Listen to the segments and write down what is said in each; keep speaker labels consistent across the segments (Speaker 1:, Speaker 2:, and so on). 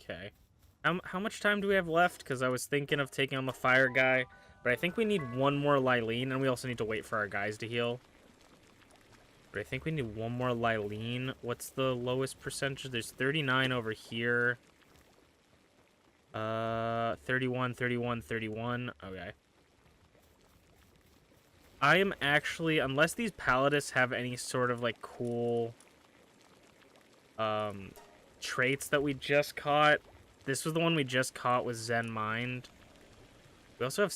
Speaker 1: Okay. How much time do we have left? Because I was thinking of taking on the fire guy, but I think we need one more Lylene, and we also need to wait for our guys to heal. But I think we need one more Lylene. What's the lowest percentage? There's 39 over here. 31, 31, 31. Okay. I am actually, unless these Paladists have any sort of, like, cool, traits that we just caught. This was the one we just caught with Zen Mind. We also have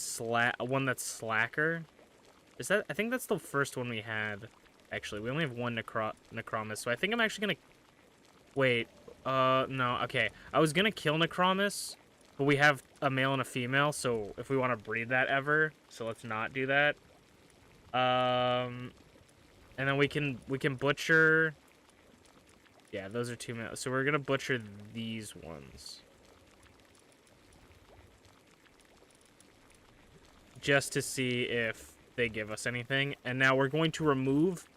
Speaker 1: one that's Slacker. Is that? I think that's the first one we had. Actually, we only have one Necromus, so I think I'm actually gonna... Wait, no, okay. I was gonna kill Necromus, but we have a male and a female, so if we want to breed that ever, so let's not do that. And then we can butcher... Yeah, those are two males. So we're gonna butcher these ones. Just to see if they give us anything. And now we're going to remove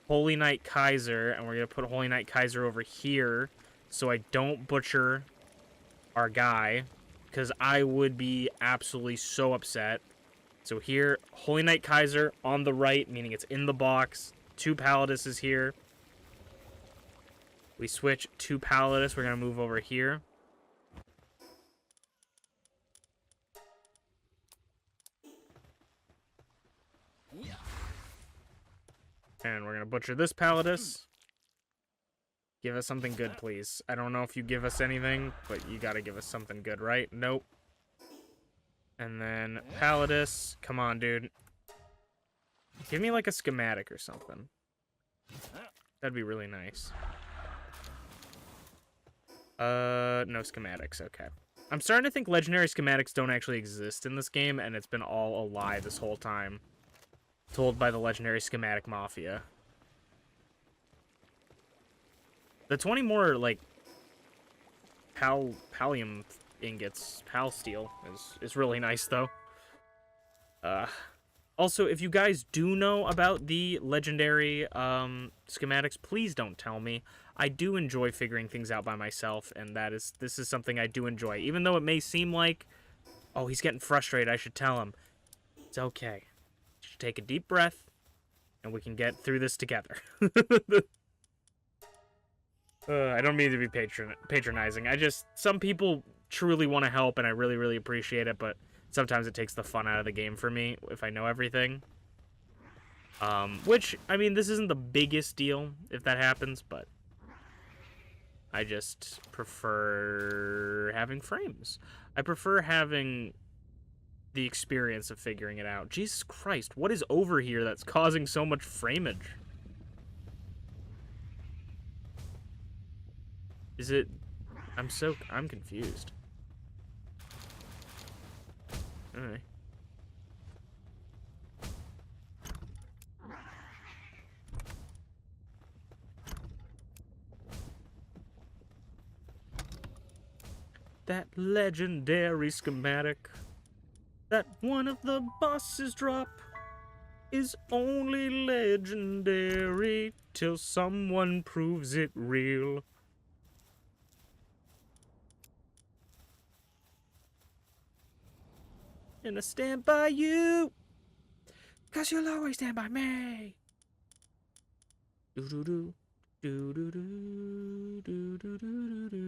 Speaker 1: Holy Knight Kaiser, and we're going to put Holy Knight Kaiser over here so I don't butcher our guy, because I would be absolutely so upset. So here, Holy Knight Kaiser on the right, meaning it's in the box. 2 Paladists is here. We switch 2 Paladists. We're going to move over here. And we're going to butcher this Palladis. Give us something good, please. I don't know if you give us anything, but you got to give us something good, right? Nope. And then Palladis. Come on, dude. Give me like a schematic or something. That'd be really nice. No schematics. Okay. I'm starting to think legendary schematics don't actually exist in this game, and it's been all a lie this whole time. Told by the legendary schematic mafia. The 20 more, like, pallium ingots, pal steel, is really nice, though. Also, if you guys do know about the legendary schematics, please don't tell me. I do enjoy figuring things out by myself, and this is something I do enjoy. Even though it may seem like, oh, he's getting frustrated, I should tell him. It's okay. Just take a deep breath, and we can get through this together. I don't mean to be patronizing. Some people truly want to help, and I really, really appreciate it, but sometimes it takes the fun out of the game for me if I know everything. Which, I mean, this isn't the biggest deal if that happens, but I just prefer having frames. I prefer having the experience of figuring it out. Jesus Christ, what is over here that's causing so much frameage? Is it... I'm confused. Alright. That legendary schematic that one of the bosses drop is only legendary till someone proves it real. And I stand by you, 'cause you'll always stand by me. Do-do-do, do-do-do, do-do-do-do-do.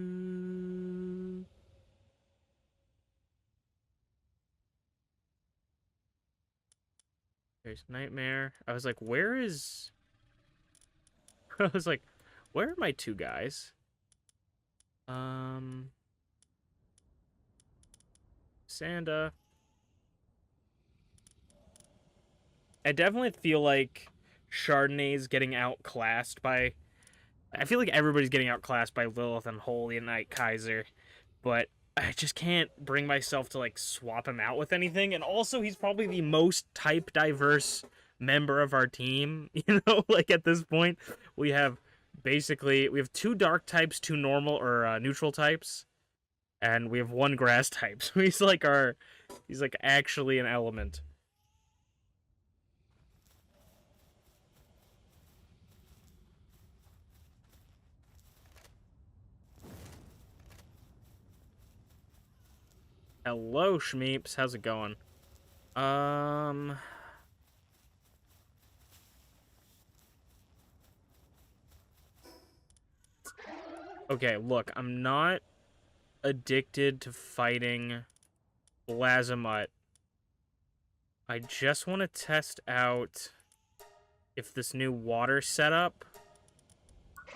Speaker 1: There's Nightmare. I was like, where is... I was like, where are my 2 guys? Sanda. I definitely feel like Chardonnay's getting outclassed by... I feel like everybody's getting outclassed by Lilith and Holy Knight Kaiser, but I just can't bring myself to, like, swap him out with anything. And also, he's probably the most type-diverse member of our team, you know? Like, at this point, we have 2 dark types, 2 normal or neutral types, and we have 1 grass type. So he's like actually an element. Hello, Schmeeps. How's it going? Okay, look, I'm not addicted to fighting Blazamut. I just want to test out if this new water setup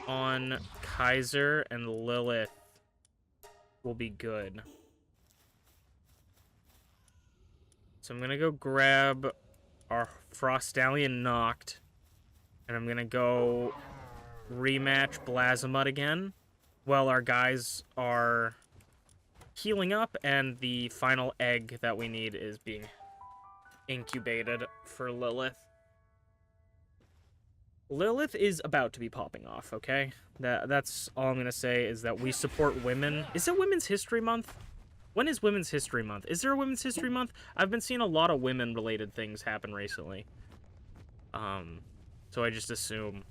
Speaker 1: on Kaiser and Lilith will be good. So I'm gonna go grab our Frostallion Noct, and I'm gonna go rematch Blazamut again while our guys are healing up and the final egg that we need is being incubated for Lilith. Lilith is about to be popping off, okay? That's all I'm gonna say, is that we support women. Is it Women's History Month? When is Women's History Month? Is there a Women's History Month? I've been seeing a lot of women-related things happen recently. So I just assume...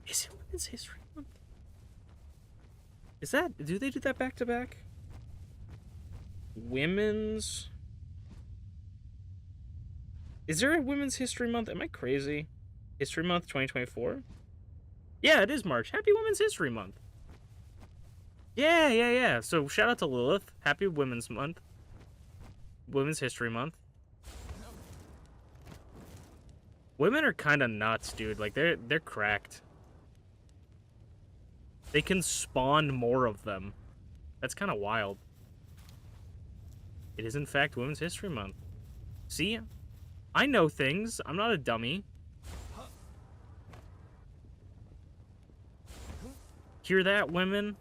Speaker 1: Is it Women's History Month? Is that... Do they do that back-to-back? Women's... Is there a Women's History Month? Am I crazy? History Month 2024? Yeah, it is March. Happy Women's History Month. Yeah. So shout out to Lilith. Happy Women's Month. Women's History Month. Women are kind of nuts, dude. Like, they're cracked. They can spawn more of them. That's kind of wild. It is, in fact, Women's History Month. See? I know things. I'm not a dummy. Hear that, women?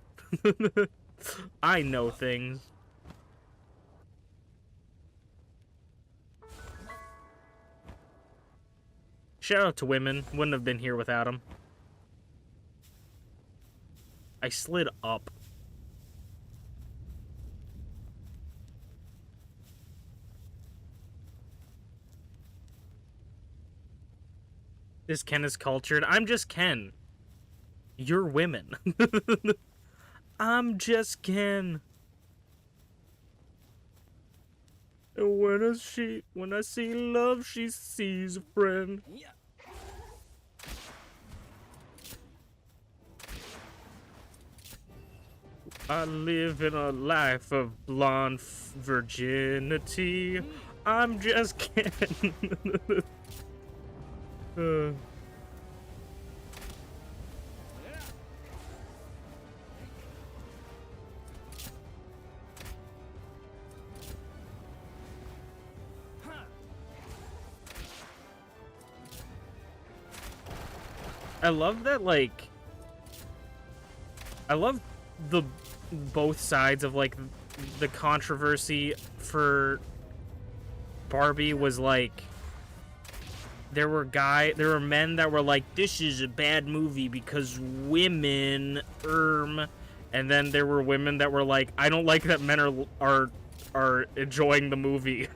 Speaker 1: I know things. Shout out to women. Wouldn't have been here without them. I slid up. This Ken is cultured. I'm just Ken. You're women. I'm just Ken. And when I see love, she sees a friend. Yeah. I live in a life of blonde virginity. I'm just Ken. I love that, like, I love the both sides of, like, the controversy for Barbie was, like, there were men that were like, this is a bad movie because women, and then there were women that were like, I don't like that men are enjoying the movie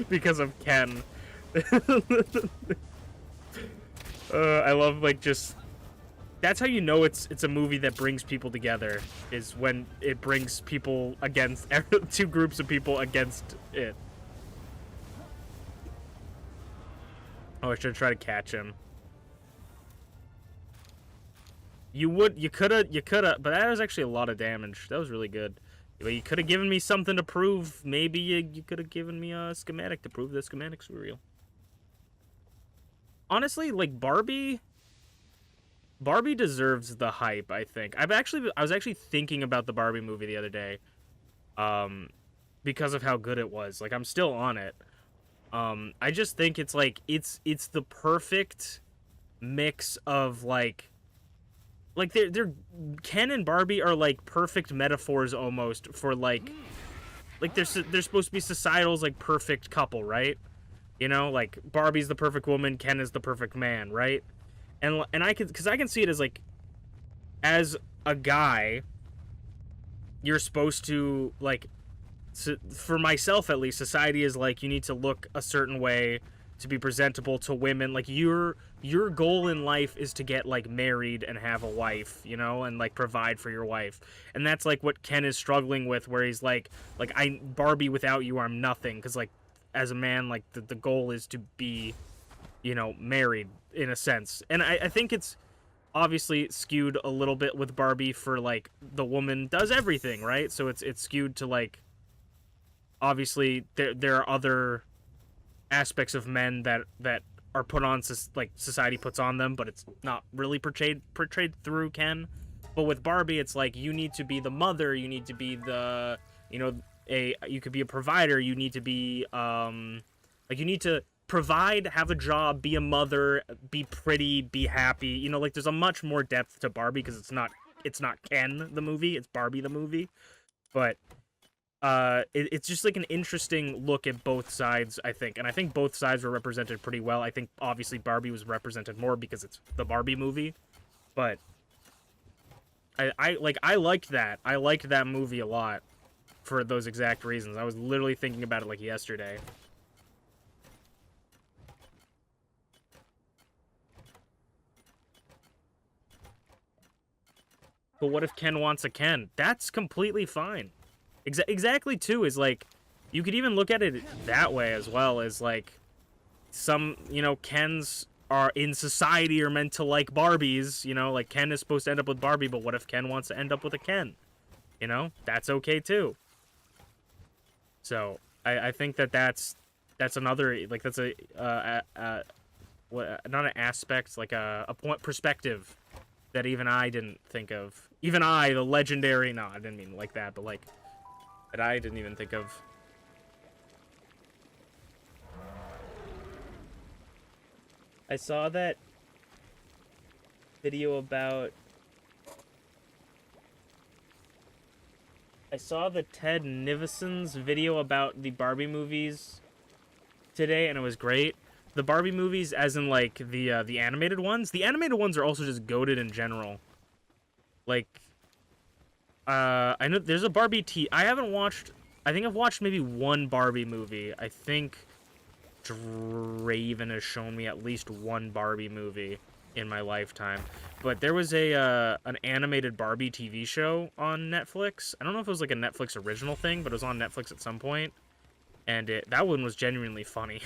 Speaker 1: because of Ken. I love, like, just... That's how you know it's a movie that brings people together, is when it brings people against... two groups of people against it. Oh, I should try to catch him. You coulda, but that was actually a lot of damage. That was really good. But you could have given me something to prove. Maybe you could have given me a schematic to prove the schematics were real. Honestly, like, Barbie deserves the hype, I think. I was actually thinking about the Barbie movie the other day, because of how good it was. Like, I'm still on it. I just think it's like, it's the perfect mix of, like they're Ken and Barbie are like perfect metaphors almost for like they're supposed to be societal's like perfect couple, right? You know, like, Barbie's the perfect woman, Ken is the perfect man, right? And I can see it as, like, as a guy, you're supposed to, like, for myself at least, society is like, you need to look a certain way to be presentable to women. Like your goal in life is to get like married and have a wife, you know, and like provide for your wife. And that's like what Ken is struggling with, where he's like I Barbie, without you I'm nothing, cuz like as a man, like the goal is to be, you know, married in a sense. And I think it's obviously skewed a little bit with Barbie, for like the woman does everything, right? So it's skewed to like, obviously there are other aspects of men that are put on, like society puts on them, but it's not really portrayed through Ken. But with Barbie, it's like you need to be the mother, you need to be the, you know, you could be a provider, you need to be like you need to provide, have a job, be a mother, be pretty, be happy. You know, like there's a much more depth to Barbie, because it's not Ken the movie, it's Barbie the movie. But it's just like an interesting look at both sides, I think. And I think both sides were represented pretty well. I think obviously Barbie was represented more because it's the Barbie movie. But I liked that. I liked that movie a lot for those exact reasons. I was literally thinking about it like yesterday. But what if Ken wants a Ken? That's completely fine. Exactly, too, is like, you could even look at it that way as well, as like, some, you know, Kens are in society are meant to like Barbies, you know, like Ken is supposed to end up with Barbie, but what if Ken wants to end up with a Ken? You know, that's okay too. So I think that's another, like, that's what, not an aspect, like a point perspective that even I didn't think of. Even I, the legendary, no, I didn't mean like that, but like, that I didn't even think of. I saw that video about... I saw the Ted Nivison's video about the Barbie movies today, and it was great. The Barbie movies, as in like the animated ones. The animated ones are also just goated in general. Like, I know there's a Barbie I haven't watched... I think I've watched maybe one Barbie movie. I think Draven has shown me at least one Barbie movie in my lifetime. But there was an animated Barbie TV show on Netflix. I don't know if it was like a Netflix original thing, but it was on Netflix at some point. And that one was genuinely funny.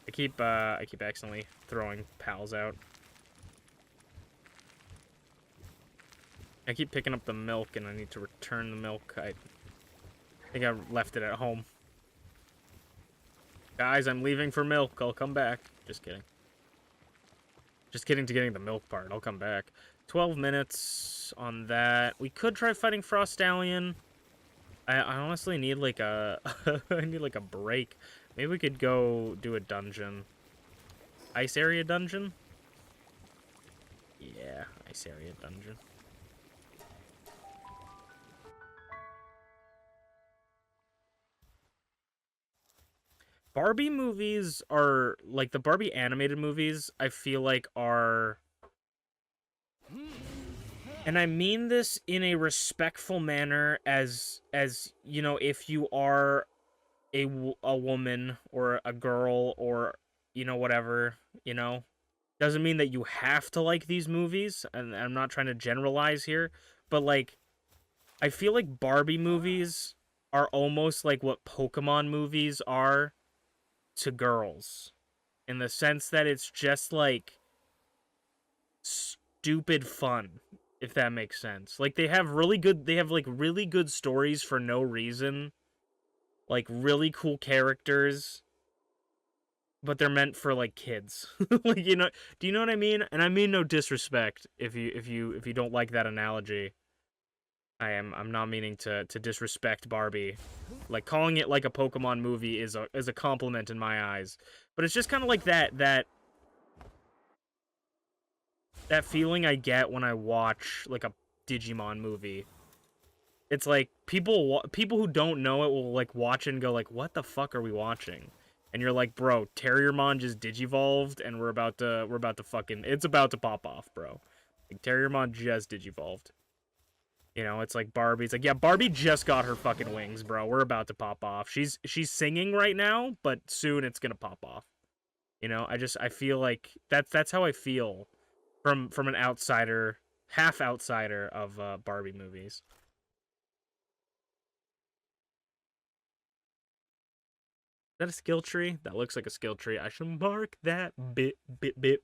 Speaker 1: I keep accidentally throwing pals out. I keep picking up the milk, and I need to return the milk. I think I left it at home. Guys, I'm leaving for milk. I'll come back. Just kidding. Just kidding to getting the milk part. I'll come back. 12 minutes on that. We could try fighting Frost Stallion. I honestly need like a... I need like a break. Maybe we could go do a dungeon. Ice area dungeon? Yeah, ice area dungeon. Barbie movies are, like, the Barbie animated movies, I feel like are, and I mean this in a respectful manner, as you know, if you are a woman or a girl or, you know, whatever, you know, doesn't mean that you have to like these movies, and I'm not trying to generalize here, but, like, I feel like Barbie movies are almost like what Pokemon movies are to girls, in the sense that it's just like stupid fun, if that makes sense. Like, they have really good stories for no reason, like really cool characters, but they're meant for like kids. Like, you know, do you know what I mean? And I mean no disrespect if you don't like that analogy. I'm not meaning to disrespect Barbie. Like, calling it like a Pokemon movie is a compliment in my eyes. But it's just kind of like that feeling I get when I watch like a Digimon movie. It's like people who don't know it will like watch it and go like, "What the fuck are we watching?" And you're like, "Bro, Terriermon just digivolved and we're about to fucking, it's about to pop off, bro." Like, Terriermon just digivolved. You know, it's like Barbie. It's like, yeah, Barbie just got her fucking wings, bro. We're about to pop off. She's singing right now, but soon it's gonna pop off. You know, I feel like that's how I feel from an outsider, half outsider of Barbie movies. Is that a skill tree? That looks like a skill tree. I should mark that bit bitch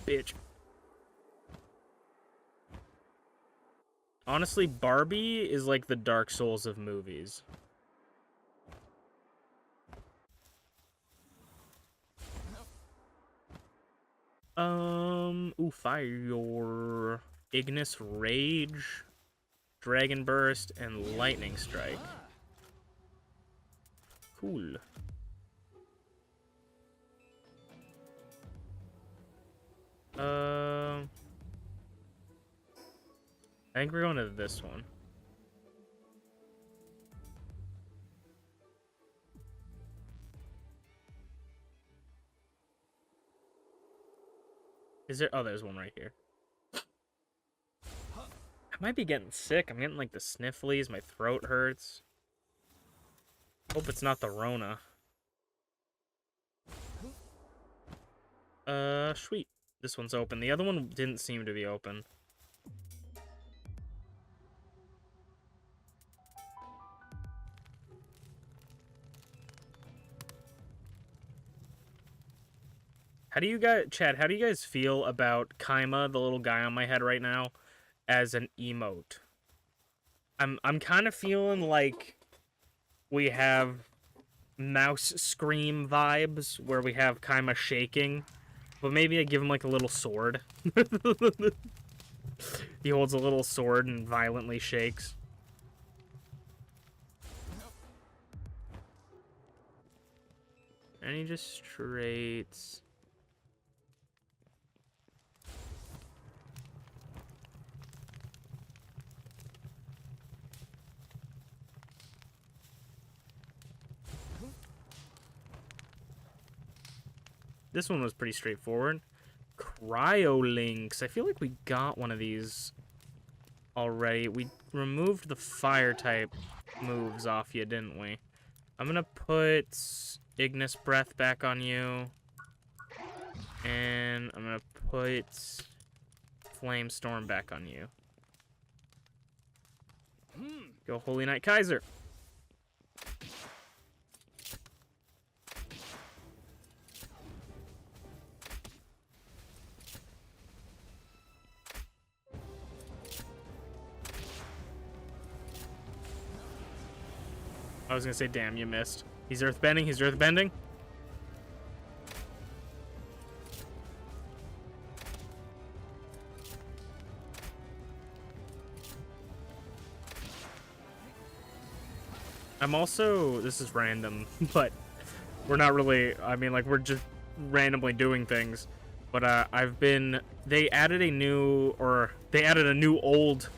Speaker 1: bitch. Honestly, Barbie is like the Dark Souls of movies. Fire, Ignis Rage, Dragon Burst, and Lightning Strike. Cool. I think we're going to this one. Is there? Oh, there's one right here. I might be getting sick. I'm getting like the snifflies. My throat hurts. Hope it's not the Rona. Sweet. This one's open. The other one didn't seem to be open. How do you guys, Chad, how do you guys feel about Kaima, the little guy on my head right now, as an emote? I'm kind of feeling like we have mouse scream vibes where we have Kaima shaking, but maybe I give him like a little sword. He holds a little sword and violently shakes. And he just straights. This one was pretty straightforward. Cryolinks. I feel like we got one of these already. We removed the fire type moves off you, didn't we? I'm gonna put Ignis Breath back on you. And I'm gonna put Flame Storm back on you. Go Holy Knight Kaiser. I was gonna say, damn, you missed. He's earthbending, he's earthbending. I'm also, this is random, but we're not really, I mean, like, we're just randomly doing things. But they added a new old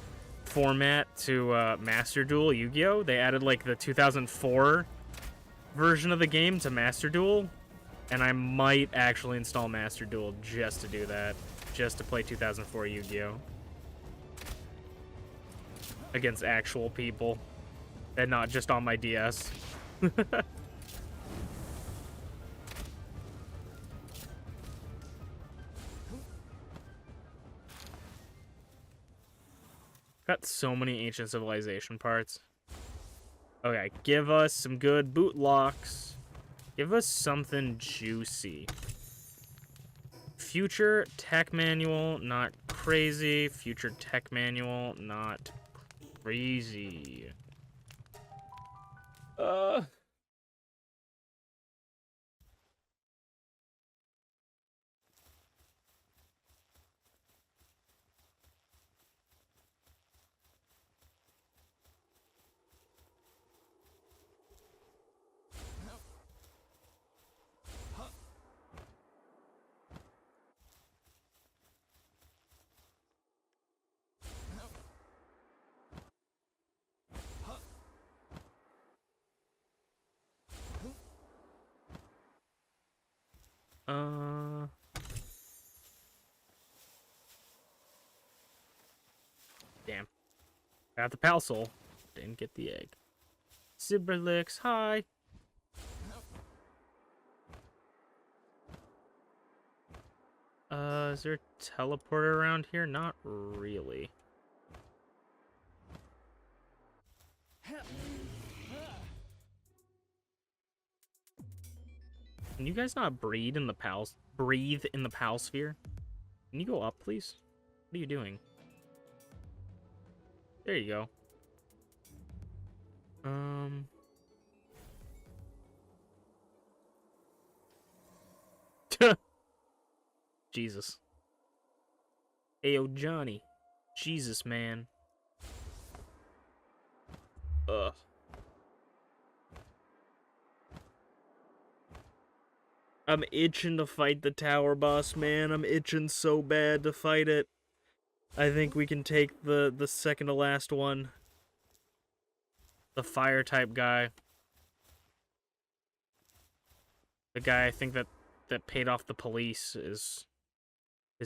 Speaker 1: format to Master Duel Yu-Gi-Oh! They added like the 2004 version of the game to Master Duel, and I might actually install Master Duel just to do that, just to play 2004 Yu-Gi-Oh! Against actual people, and not just on my DS. Got so many Ancient Civilization parts. Okay, give us some good boot locks. Give us something juicy. Future Tech Manual, not crazy. Future Tech Manual, not crazy. Damn. Got the pal soul. Didn't get the egg. Sibberlicks, hi. Is there a teleporter around here? Not really. Can you guys not breathe in the pal sphere? Can you go up, please? What are you doing? There you go. Jesus. Ayo, Johnny. Jesus, man. Ugh. I'm itching to fight the tower boss, man. I'm itching so bad to fight it. I think we can take the second to last one. The fire type guy. The guy I think that paid off the police is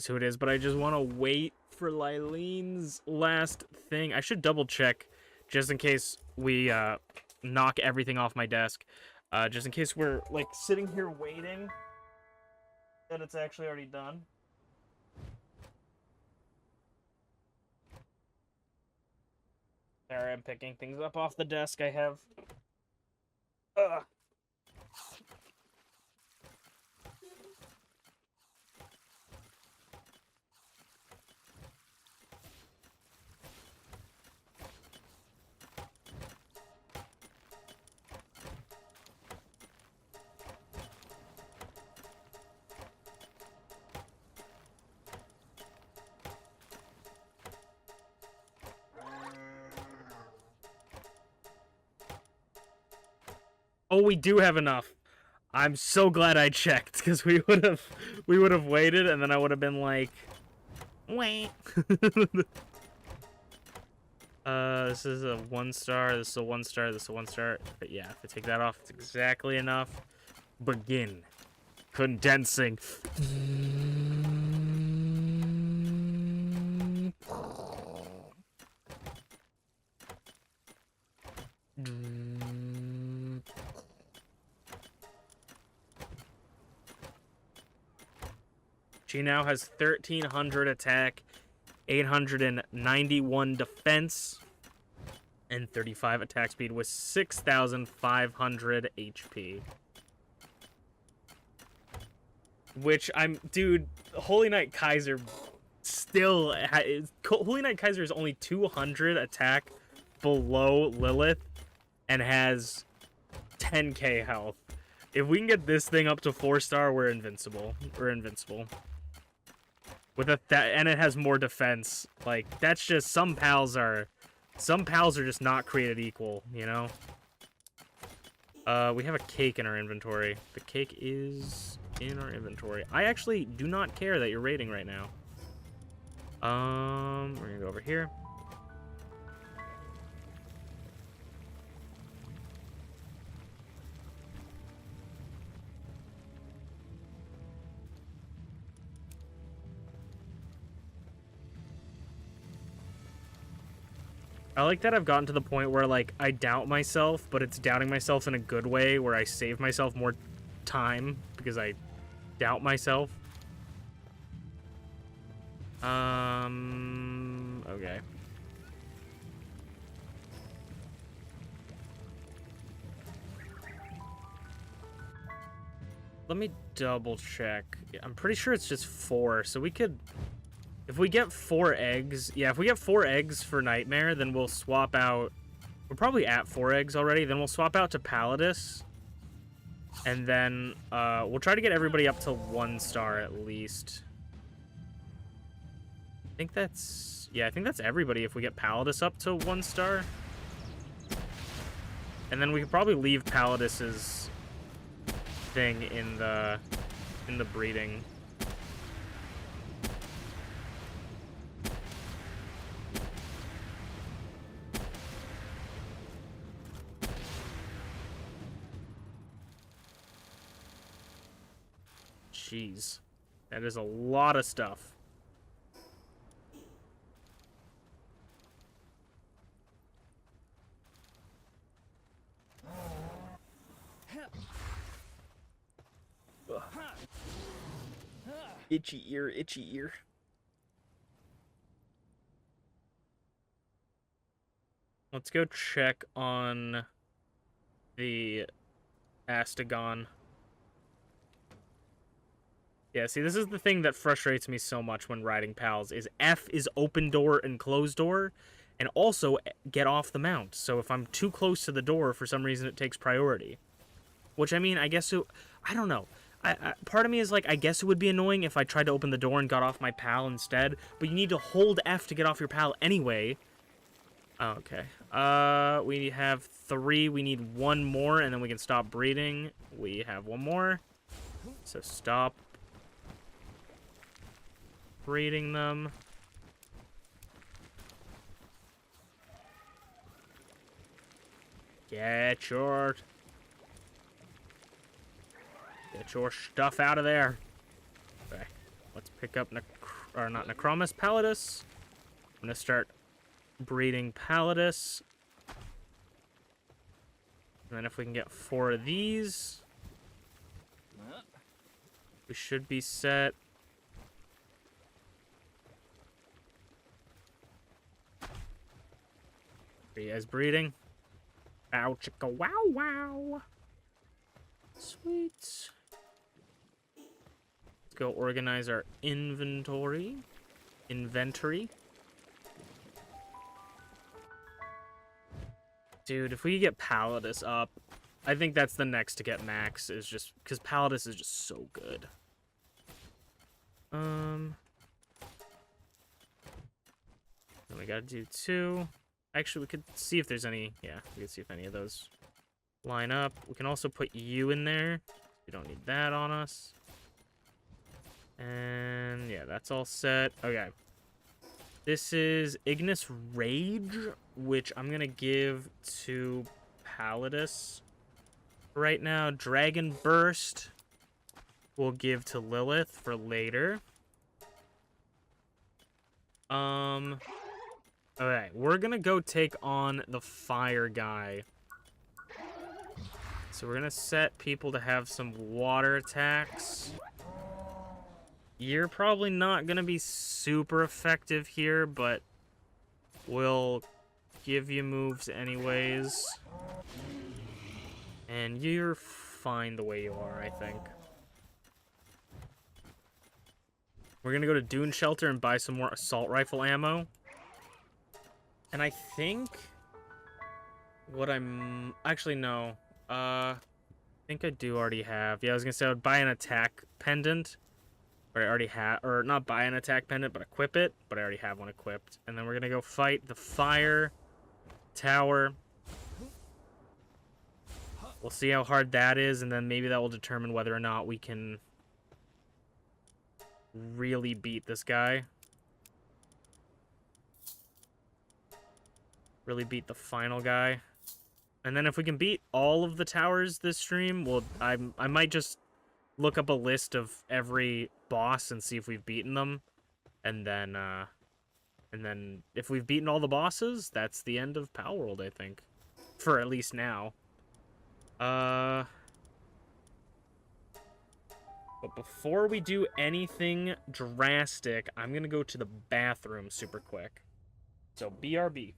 Speaker 1: who it is, but I just want to wait for Lyleen's last thing. I should double check just in case we knock everything off my desk. Just in case we're like sitting here waiting that it's actually already done. There, I'm picking things up off the desk I have. Ugh. Oh, we do have enough. I'm so glad I checked, because we would have waited, and then I would have been like, wait. This is a 1-star. This is a 1-star. This is a 1-star. But yeah, if I take that off, it's exactly enough. Begin condensing. She now has 1,300 attack, 891 defense, and 35 attack speed with 6,500 HP. Which dude, Holy Knight Kaiser still Holy Knight Kaiser is only 200 attack below Lilith and has 10k health. If we can get this thing up to 4-star, we're invincible. We're invincible. With and it has more defense. Like, that's just, some pals are just not created equal, you know? We have a cake in our inventory. The cake is in our inventory. I actually do not care that you're raiding right now. We're gonna go over here. I like that I've gotten to the point where, like, I doubt myself, but it's doubting myself in a good way, where I save myself more time because I doubt myself. Okay. Let me double check. I'm pretty sure it's just 4, so we could... If we get 4 eggs... Yeah, if we get 4 eggs for Nightmare, then we'll swap out... We're probably at 4 eggs already. Then we'll swap out to Palladis. And then we'll try to get everybody up to 1-star at least. I think that's... Yeah, I think that's everybody if we get Palladis up to 1-star. And then we could probably leave Palladis's thing in the breeding. Jeez, that is a lot of stuff. Itchy ear, itchy ear. Let's go check on the Astagon. Yeah, see, this is the thing that frustrates me so much when riding pals, is F is open door and closed door, and also get off the mount. So if I'm too close to the door, for some reason it takes priority. Which, I mean, I guess it, I don't know. Part of me is like, I guess it would be annoying if I tried to open the door and got off my pal instead, but you need to hold F to get off your pal anyway. Oh, okay. We have 3. We need 1 more, and then we can stop breeding. We have 1 more. So stop breeding them. Get your stuff out of there. Okay, let's pick up not Necromus, Palladus. I'm gonna start breeding Palladus. And then if we can get 4 of these, we should be set. Are you guys breeding? Ow, chicka, wow, wow. Sweet. Let's go organize our inventory. Dude, if we get Palladus up, I think that's the next to get max, is just because Palladus is just so good. Then we gotta do 2. Actually, we could see if there's any. Yeah, we could see if any of those line up. We can also put you in there. We don't need that on us. And yeah, that's all set. Okay. This is Ignis Rage, which I'm going to give to Palladus right now. Dragon Burst we'll give to Lilith for later. Okay, we're going to go take on the fire guy. So we're going to set people to have some water attacks. You're probably not going to be super effective here, but we'll give you moves anyways. And you're fine the way you are, I think. We're going to go to Dune Shelter and buy some more assault rifle ammo. And I think what I'm... Actually, no. I think I do already have... Yeah, I was going to say I would buy an attack pendant. But I already have, or not buy an attack pendant, but equip it. But I already have one equipped. And then we're going to go fight the fire tower. We'll see how hard that is, and then maybe that will determine whether or not we can really beat this guy. Really beat the final guy. And then if we can beat all of the towers this stream, well, I might just look up a list of every boss and see if we've beaten them. And then if we've beaten all the bosses, that's the end of Palworld, I think. For at least now. But before we do anything drastic, I'm gonna go to the bathroom super quick. So, BRB.